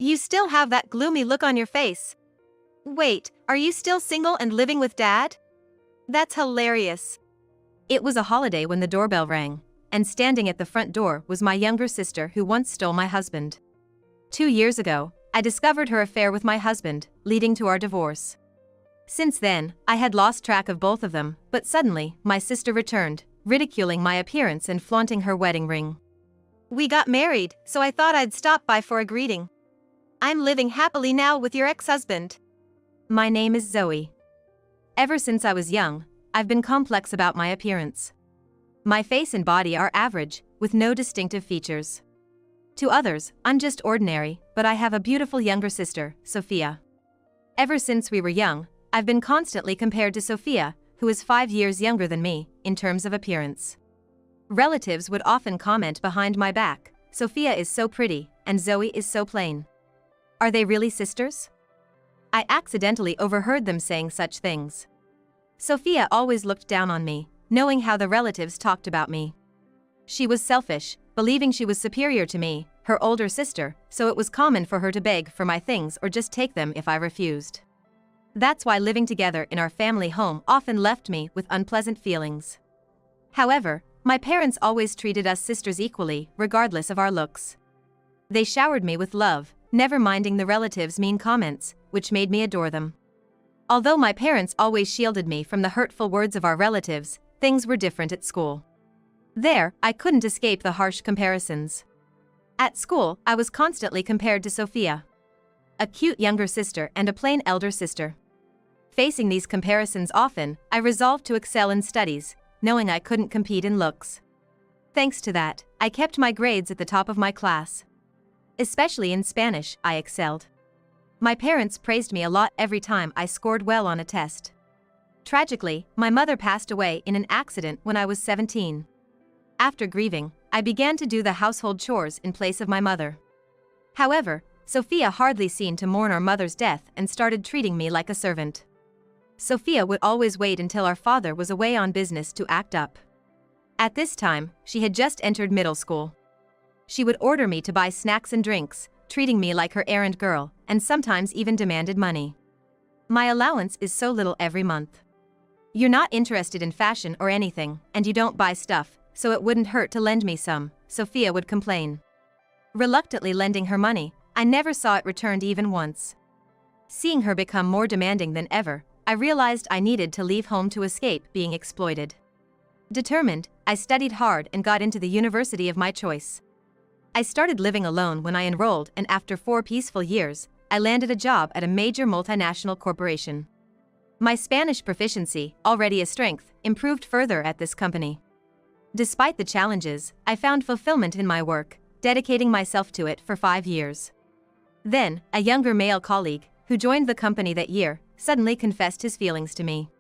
You still have that gloomy look on your face. Wait, are you still single and living with Dad? That's hilarious. It was a holiday when the doorbell rang, and standing at the front door was my younger sister who once stole my husband. 2 years ago, I discovered her affair with my husband, leading to our divorce. Since then, I had lost track of both of them, but suddenly, my sister returned, ridiculing my appearance and flaunting her wedding ring. We got married, so I thought I'd stop by for a greeting. I'm living happily now with your ex-husband. My name is Zoe. Ever since I was young, I've been complex about my appearance. My face and body are average, with no distinctive features. To others, I'm just ordinary, but I have a beautiful younger sister, Sophia. Ever since we were young, I've been constantly compared to Sophia, who is 5 years younger than me, in terms of appearance. Relatives would often comment behind my back, Sophia is so pretty, and Zoe is so plain. Are they really sisters? I accidentally overheard them saying such things. Sophia always looked down on me, knowing how the relatives talked about me. She was selfish, believing she was superior to me, her older sister, so it was common for her to beg for my things or just take them if I refused. That's why living together in our family home often left me with unpleasant feelings. However, my parents always treated us sisters equally, regardless of our looks. They showered me with love, never minding the relatives' mean comments, which made me adore them. Although my parents always shielded me from the hurtful words of our relatives, things were different at school. There, I couldn't escape the harsh comparisons. At school, I was constantly compared to Sophia, a cute younger sister and a plain elder sister. Facing these comparisons often, I resolved to excel in studies, knowing I couldn't compete in looks. Thanks to that, I kept my grades at the top of my class. Especially in Spanish, I excelled. My parents praised me a lot every time I scored well on a test. Tragically, my mother passed away in an accident when I was 17. After grieving, I began to do the household chores in place of my mother. However, Sophia hardly seemed to mourn our mother's death and started treating me like a servant. Sophia would always wait until our father was away on business to act up. At this time, she had just entered middle school. She would order me to buy snacks and drinks, treating me like her errand girl, and sometimes even demanded money. My allowance is so little every month. You're not interested in fashion or anything, and you don't buy stuff, so it wouldn't hurt to lend me some, Sophia would complain. Reluctantly lending her money, I never saw it returned even once. Seeing her become more demanding than ever, I realized I needed to leave home to escape being exploited. Determined, I studied hard and got into the university of my choice. I started living alone when I enrolled, and after 4 peaceful years, I landed a job at a major multinational corporation. My Spanish proficiency, already a strength, improved further at this company. Despite the challenges, I found fulfillment in my work, dedicating myself to it for 5 years. Then, a younger male colleague, who joined the company that year, suddenly confessed his feelings to me.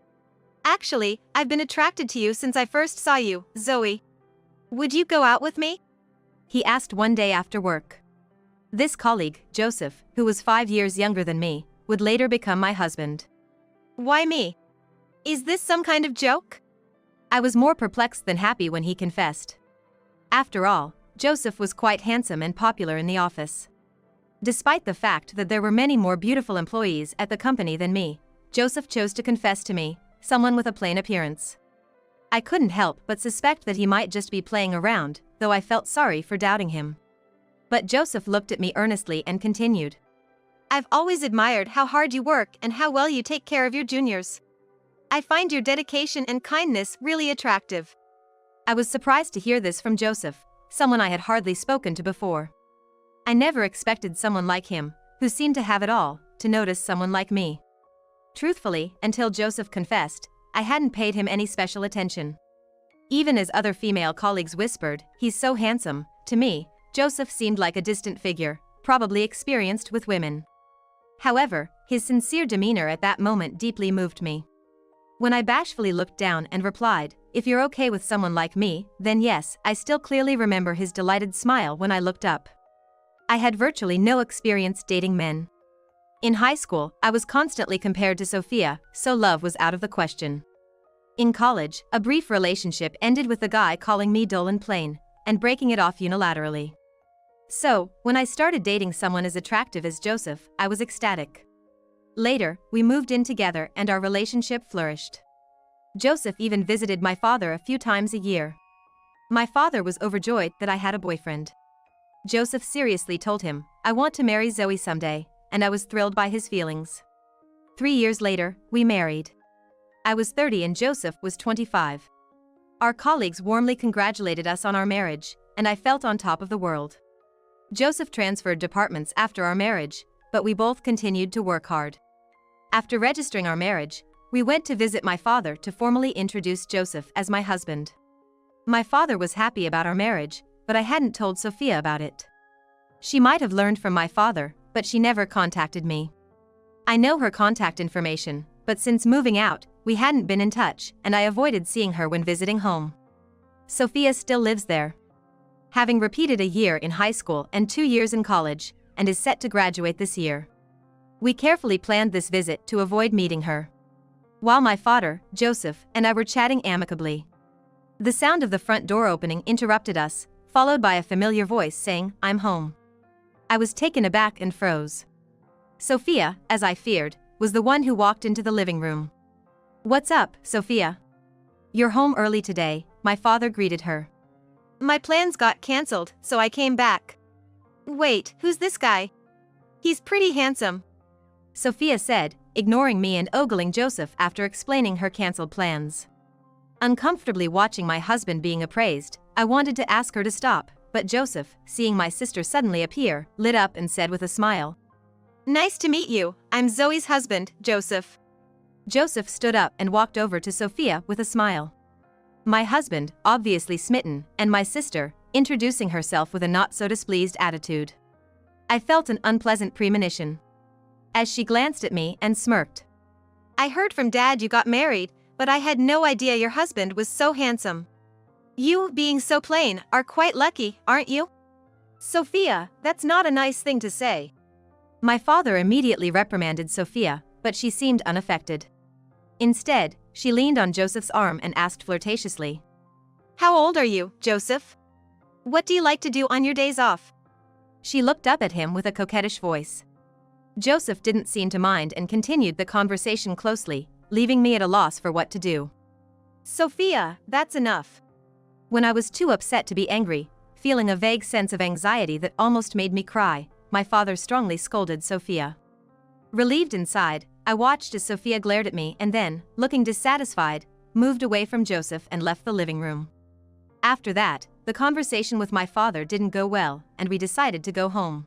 Actually, I've been attracted to you since I first saw you, Zoe. Would you go out with me? He asked one day after work. This colleague, Joseph, who was 5 years younger than me, would later become my husband. Why me? Is this some kind of joke? I was more perplexed than happy when he confessed. After all, Joseph was quite handsome and popular in the office. Despite the fact that there were many more beautiful employees at the company than me, Joseph chose to confess to me, someone with a plain appearance. I couldn't help but suspect that he might just be playing around, though I felt sorry for doubting him. But Joseph looked at me earnestly and continued. I've always admired how hard you work and how well you take care of your juniors. I find your dedication and kindness really attractive. I was surprised to hear this from Joseph, someone I had hardly spoken to before. I never expected someone like him, who seemed to have it all, to notice someone like me. Truthfully, until Joseph confessed, I hadn't paid him any special attention. Even as other female colleagues whispered, "He's so handsome," to me, Joseph seemed like a distant figure, probably experienced with women. However, his sincere demeanor at that moment deeply moved me. When I bashfully looked down and replied, "If you're okay with someone like me, then yes," I still clearly remember his delighted smile when I looked up. I had virtually no experience dating men. In high school, I was constantly compared to Sophia, so love was out of the question. In college, a brief relationship ended with the guy calling me dull and plain, and breaking it off unilaterally. So, when I started dating someone as attractive as Joseph, I was ecstatic. Later, we moved in together and our relationship flourished. Joseph even visited my father a few times a year. My father was overjoyed that I had a boyfriend. Joseph seriously told him, "I want to marry Zoe someday," and I was thrilled by his feelings. 3 years later, we married. I was 30 and Joseph was 25. Our colleagues warmly congratulated us on our marriage, and I felt on top of the world. Joseph transferred departments after our marriage, but we both continued to work hard. After registering our marriage, we went to visit my father to formally introduce Joseph as my husband. My father was happy about our marriage, but I hadn't told Sophia about it. She might have learned from my father, but she never contacted me. I know her contact information, but since moving out, we hadn't been in touch, and I avoided seeing her when visiting home. Sophia still lives there. Having repeated a year in high school and 2 years in college, and is set to graduate this year. We carefully planned this visit to avoid meeting her. While my father, Joseph, and I were chatting amicably, the sound of the front door opening interrupted us, followed by a familiar voice saying, "I'm home." I was taken aback and froze. Sophia, as I feared, was the one who walked into the living room. "What's up, Sophia? You're home early today," my father greeted her. "My plans got cancelled, so I came back." "Wait, who's this guy? He's pretty handsome," Sophia said, ignoring me and ogling Joseph after explaining her cancelled plans. Uncomfortably watching my husband being appraised, I wanted to ask her to stop, but Joseph, seeing my sister suddenly appear, lit up and said with a smile, "Nice to meet you, I'm Zoe's husband, Joseph." Joseph stood up and walked over to Sophia with a smile. My husband, obviously smitten, and my sister, introducing herself with a not-so-displeased attitude. I felt an unpleasant premonition as she glanced at me and smirked. "I heard from Dad you got married, but I had no idea your husband was so handsome. You, being so plain, are quite lucky, aren't you?" "Sophia, that's not a nice thing to say." My father immediately reprimanded Sophia, but she seemed unaffected. Instead, she leaned on Joseph's arm and asked flirtatiously, "How old are you, Joseph? What do you like to do on your days off?" She looked up at him with a coquettish voice. Joseph didn't seem to mind and continued the conversation closely, leaving me at a loss for what to do. "Sophia, that's enough." When I was too upset to be angry, feeling a vague sense of anxiety that almost made me cry, my father strongly scolded Sophia. Relieved inside, I watched as Sophia glared at me and then, looking dissatisfied, moved away from Joseph and left the living room. After that, the conversation with my father didn't go well, and we decided to go home.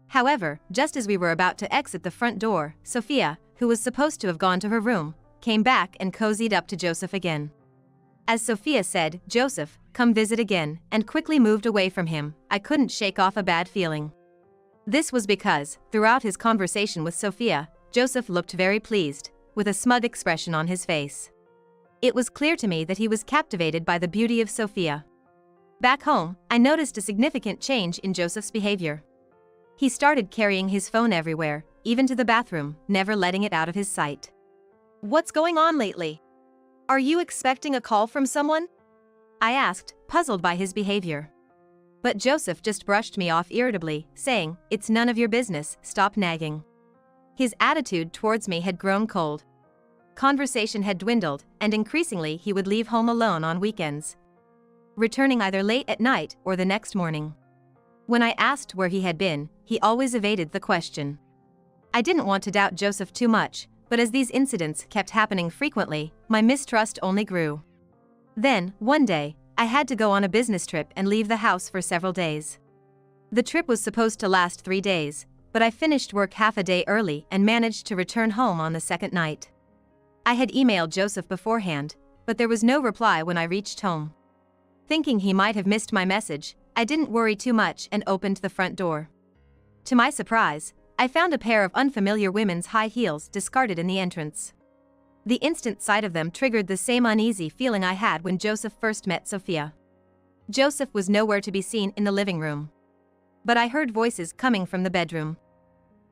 However, just as we were about to exit the front door, Sophia, who was supposed to have gone to her room, came back and cozied up to Joseph again. As Sophia said, "Joseph, come visit again," and quickly moved away from him, I couldn't shake off a bad feeling. This was because, throughout his conversation with Sophia, Joseph looked very pleased, with a smug expression on his face. It was clear to me that he was captivated by the beauty of Sophia. Back home, I noticed a significant change in Joseph's behavior. He started carrying his phone everywhere, even to the bathroom, never letting it out of his sight. "What's going on lately? Are you expecting a call from someone?" I asked, puzzled by his behavior. But Joseph just brushed me off irritably, saying, "It's none of your business, stop nagging." His attitude towards me had grown cold. Conversation had dwindled, and increasingly he would leave home alone on weekends, returning either late at night or the next morning. When I asked where he had been, he always evaded the question. I didn't want to doubt Joseph too much, but as these incidents kept happening frequently, my mistrust only grew. Then, one day, I had to go on a business trip and leave the house for several days. The trip was supposed to last 3 days, but I finished work half a day early and managed to return home on the second night. I had emailed Joseph beforehand, but there was no reply when I reached home. Thinking he might have missed my message, I didn't worry too much and opened the front door. To my surprise, I found a pair of unfamiliar women's high heels discarded in the entrance. The instant sight of them triggered the same uneasy feeling I had when Joseph first met Sophia. Joseph was nowhere to be seen in the living room. But I heard voices coming from the bedroom.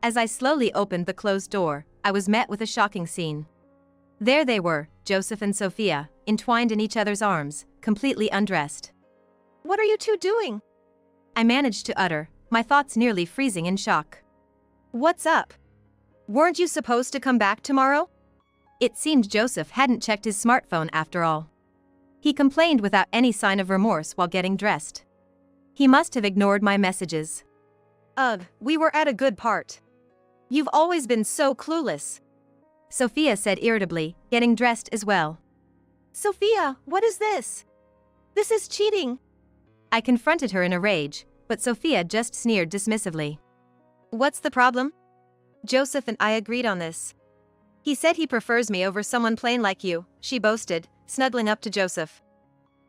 As I slowly opened the closed door, I was met with a shocking scene. There they were, Joseph and Sophia, entwined in each other's arms, completely undressed. "What are you two doing?" I managed to utter, my thoughts nearly freezing in shock. What's up? Weren't you supposed to come back tomorrow? It seemed Joseph hadn't checked his smartphone after all. He complained without any sign of remorse while getting dressed. He must have ignored my messages. Ugh, we were at a good part. You've always been so clueless, Sophia said irritably, getting dressed as well. Sophia, what is this? This is cheating. I confronted her in a rage, but Sophia just sneered dismissively. What's the problem? Joseph and I agreed on this. He said he prefers me over someone plain like you, she boasted, snuggling up to Joseph.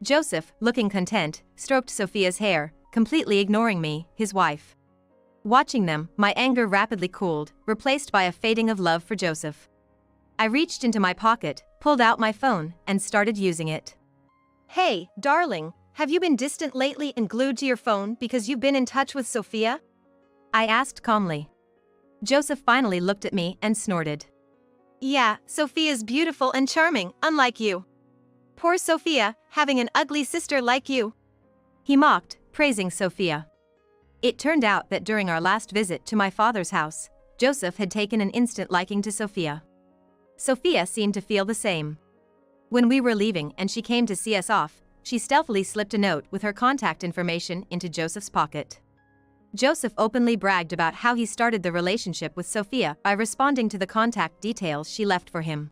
Joseph, looking content, stroked Sophia's hair, completely ignoring me, his wife. Watching them, my anger rapidly cooled, replaced by a fading of love for Joseph. I reached into my pocket, pulled out my phone, and started using it. Hey, darling, have you been distant lately and glued to your phone because you've been in touch with Sophia? I asked calmly. Joseph finally looked at me and snorted. Yeah, Sophia's beautiful and charming, unlike you. Poor Sophia, having an ugly sister like you. He mocked, praising Sophia. It turned out that during our last visit to my father's house, Joseph had taken an instant liking to Sophia. Sophia seemed to feel the same. When we were leaving and she came to see us off, she stealthily slipped a note with her contact information into Joseph's pocket. Joseph openly bragged about how he started the relationship with Sophia by responding to the contact details she left for him.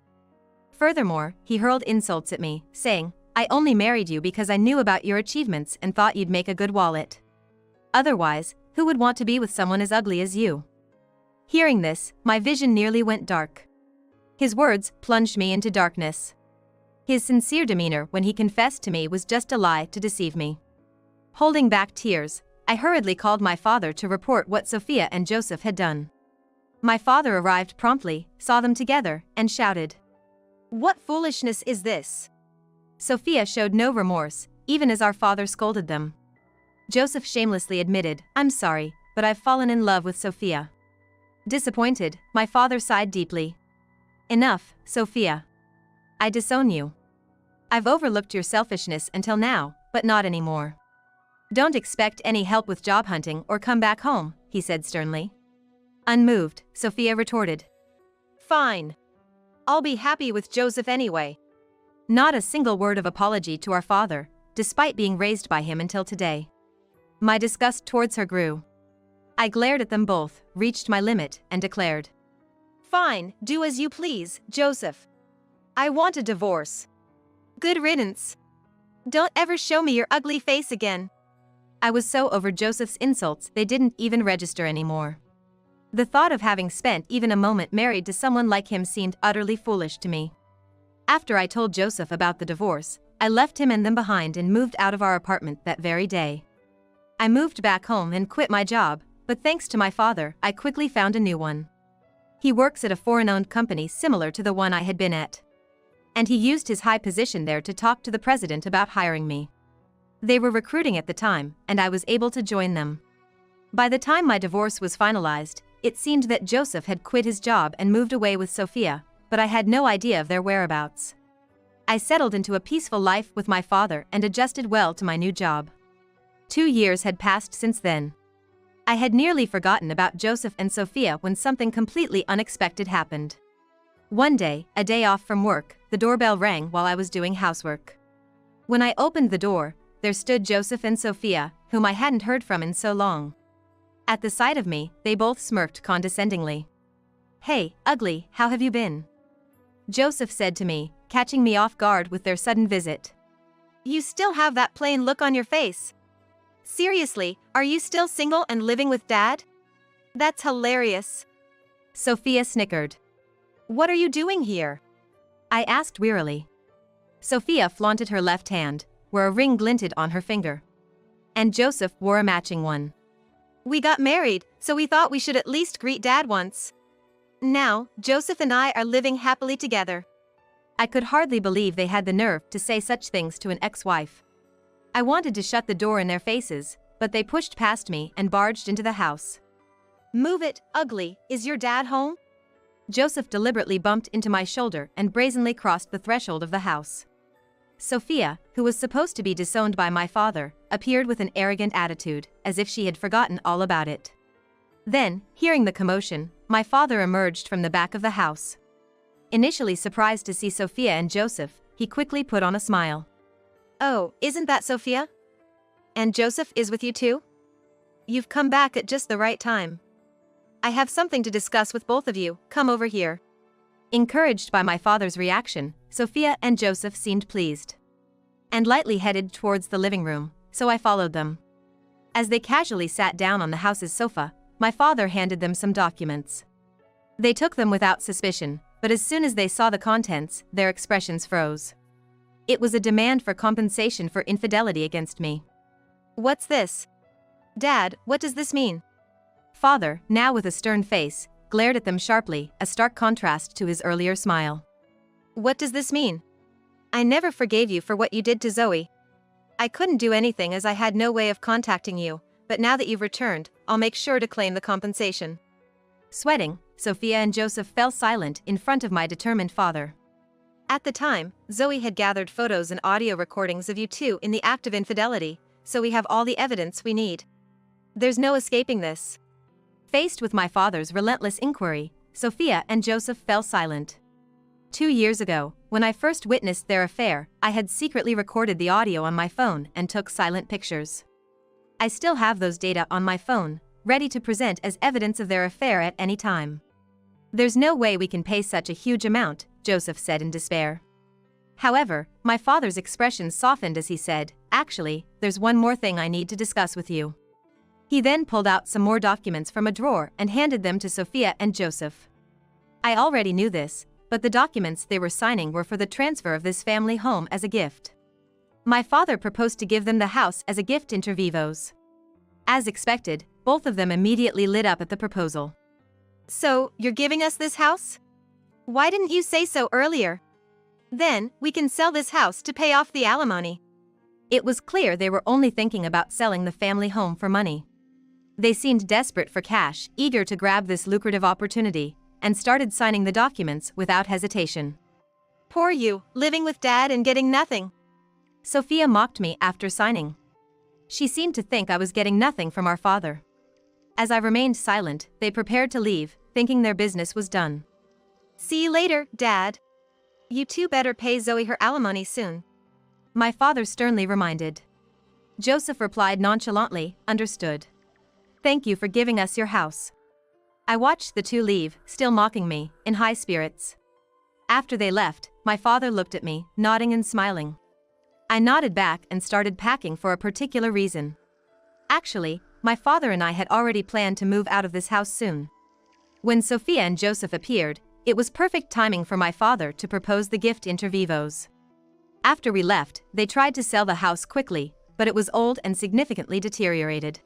Furthermore, he hurled insults at me, saying, I only married you because I knew about your achievements and thought you'd make a good wallet. Otherwise, who would want to be with someone as ugly as you? Hearing this, my vision nearly went dark. His words plunged me into darkness. His sincere demeanor when he confessed to me was just a lie to deceive me. Holding back tears, I hurriedly called my father to report what Sophia and Joseph had done. My father arrived promptly, saw them together, and shouted, What foolishness is this? Sophia showed no remorse, even as our father scolded them. Joseph shamelessly admitted, I'm sorry, but I've fallen in love with Sophia. Disappointed, my father sighed deeply. Enough, Sophia. I disown you. I've overlooked your selfishness until now, but not anymore. Don't expect any help with job hunting or come back home, he said sternly. Unmoved, Sophia retorted. Fine. I'll be happy with Joseph anyway. Not a single word of apology to our father, despite being raised by him until today. My disgust towards her grew. I glared at them both, reached my limit, and declared, Fine, do as you please, Joseph. I want a divorce. Good riddance. Don't ever show me your ugly face again. I was so over Joseph's insults they didn't even register anymore. The thought of having spent even a moment married to someone like him seemed utterly foolish to me. After I told Joseph about the divorce, I left him and them behind and moved out of our apartment that very day. I moved back home and quit my job, but thanks to my father, I quickly found a new one. He works at a foreign-owned company similar to the one I had been at. And he used his high position there to talk to the president about hiring me. They were recruiting at the time, and I was able to join them. By the time my divorce was finalized, it seemed that Joseph had quit his job and moved away with Sophia, but I had no idea of their whereabouts. I settled into a peaceful life with my father and adjusted well to my new job. 2 years had passed since then. I had nearly forgotten about Joseph and Sophia when something completely unexpected happened. One day, a day off from work, the doorbell rang while I was doing housework. When I opened the door, there stood Joseph and Sophia, whom I hadn't heard from in so long. At the sight of me, they both smirked condescendingly. Hey, ugly, how have you been? Joseph said to me, catching me off guard with their sudden visit. You still have that plain look on your face. Seriously, are you still single and living with Dad? That's hilarious. Sophia snickered. What are you doing here? I asked wearily. Sophia flaunted her left hand, where a ring glinted on her finger. And Joseph wore a matching one. We got married, so we thought we should at least greet Dad once. Now, Joseph and I are living happily together. I could hardly believe they had the nerve to say such things to an ex-wife. I wanted to shut the door in their faces, but they pushed past me and barged into the house. Move it, ugly, is your dad home? Joseph deliberately bumped into my shoulder and brazenly crossed the threshold of the house. Sophia, who was supposed to be disowned by my father, appeared with an arrogant attitude, as if she had forgotten all about it. Then, hearing the commotion, my father emerged from the back of the house. Initially surprised to see Sophia and Joseph, he quickly put on a smile. "Oh, isn't that Sophia? And Joseph is with you too? You've come back at just the right time. I have something to discuss with both of you, come over here." Encouraged by my father's reaction, Sophia and Joseph seemed pleased and lightly headed towards the living room, so I followed them. As they casually sat down on the house's sofa, my father handed them some documents. They took them without suspicion, but as soon as they saw the contents, their expressions froze. It was a demand for compensation for infidelity against me. "What's this? Dad, what does this mean?" Father, now with a stern face, glared at them sharply, a stark contrast to his earlier smile. "What does this mean? I never forgave you for what you did to Zoe. I couldn't do anything as I had no way of contacting you, but now that you've returned, I'll make sure to claim the compensation." Sweating, Sophia and Joseph fell silent in front of my determined father. At the time, Zoe had gathered photos and audio recordings of you two in the act of infidelity, so we have all the evidence we need. There's no escaping this. Faced with my father's relentless inquiry, Sophia and Joseph fell silent. 2 years ago, when I first witnessed their affair, I had secretly recorded the audio on my phone and took silent pictures. I still have those data on my phone, ready to present as evidence of their affair at any time. "There's no way we can pay such a huge amount," Joseph said in despair. However, my father's expression softened as he said, "Actually, there's one more thing I need to discuss with you." He then pulled out some more documents from a drawer and handed them to Sophia and Joseph. I already knew this, but the documents they were signing were for the transfer of this family home as a gift. My father proposed to give them the house as a gift inter vivos. As expected, both of them immediately lit up at the proposal. "So, you're giving us this house? Why didn't you say so earlier? Then, we can sell this house to pay off the alimony." It was clear they were only thinking about selling the family home for money. They seemed desperate for cash, eager to grab this lucrative opportunity, and started signing the documents without hesitation. "Poor you, living with Dad and getting nothing." Sophia mocked me after signing. She seemed to think I was getting nothing from our father. As I remained silent, they prepared to leave, thinking their business was done. "See you later, Dad. You two better pay Zoe her alimony soon," my father sternly reminded. Joseph replied nonchalantly, "Understood. Thank you for giving us your house." I watched the two leave, still mocking me, in high spirits. After they left, my father looked at me, nodding and smiling. I nodded back and started packing for a particular reason. Actually, my father and I had already planned to move out of this house soon. When Sophia and Joseph appeared, it was perfect timing for my father to propose the gift inter vivos. After we left, they tried to sell the house quickly, but it was old and significantly deteriorated.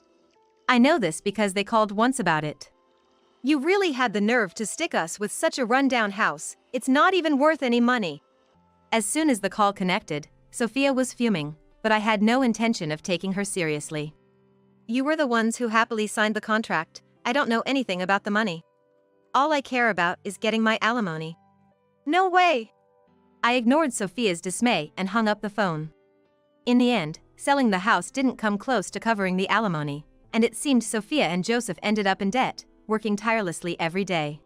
I know this because they called once about it. "You really had the nerve to stick us with such a rundown house, it's not even worth any money." As soon as the call connected, Sophia was fuming, but I had no intention of taking her seriously. "You were the ones who happily signed the contract, I don't know anything about the money. All I care about is getting my alimony." "No way!" I ignored Sophia's dismay and hung up the phone. In the end, selling the house didn't come close to covering the alimony, and it seemed Sophia and Joseph ended up in debt, working tirelessly every day.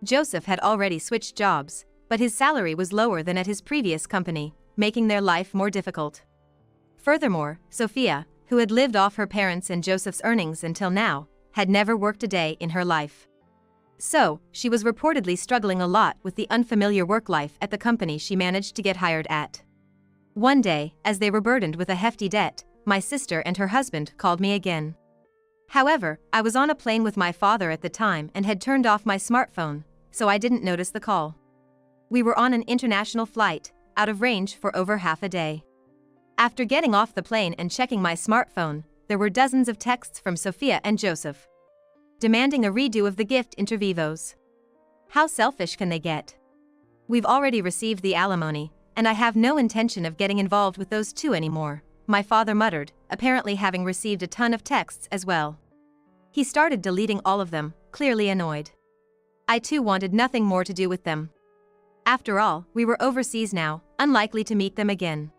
Joseph had already switched jobs, but his salary was lower than at his previous company, making their life more difficult. Furthermore, Sophia, who had lived off her parents' and Joseph's earnings until now, had never worked a day in her life. So, she was reportedly struggling a lot with the unfamiliar work life at the company she managed to get hired at. One day, as they were burdened with a hefty debt, my sister and her husband called me again. However, I was on a plane with my father at the time and had turned off my smartphone, so I didn't notice the call. We were on an international flight, out of range for over half a day. After getting off the plane and checking my smartphone, there were dozens of texts from Sophia and Joseph, demanding a redo of the gift inter vivos. How selfish can they get? We've already received the alimony, and I have no intention of getting involved with those two anymore, my father muttered, apparently having received a ton of texts as well. He started deleting all of them, clearly annoyed. I too wanted nothing more to do with them. After all, we were overseas now, unlikely to meet them again.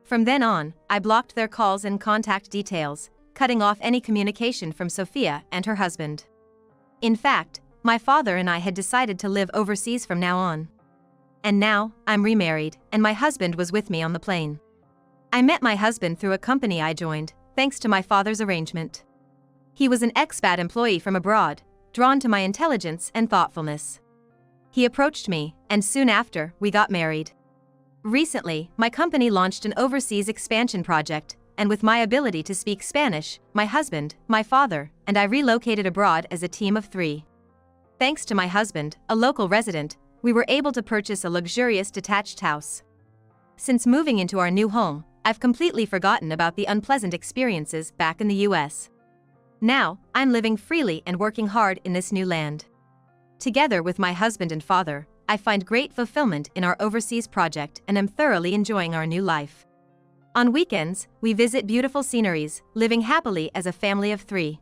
From then on, I blocked their calls and contact details, cutting off any communication from Sophia and her husband. In fact, my father and I had decided to live overseas from now on. And now, I'm remarried, and my husband was with me on the plane. I met my husband through a company I joined, thanks to my father's arrangement. He was an expat employee from abroad, drawn to my intelligence and thoughtfulness. He approached me, and soon after, we got married. Recently, my company launched an overseas expansion project, and with my ability to speak Spanish, my husband, my father, and I relocated abroad as a team of 3. Thanks to my husband, a local resident, we were able to purchase a luxurious detached house. Since moving into our new home, I've completely forgotten about the unpleasant experiences back in the US. Now, I'm living freely and working hard in this new land. Together with my husband and father, I find great fulfillment in our overseas project and am thoroughly enjoying our new life. On weekends, we visit beautiful sceneries, living happily as a family of 3.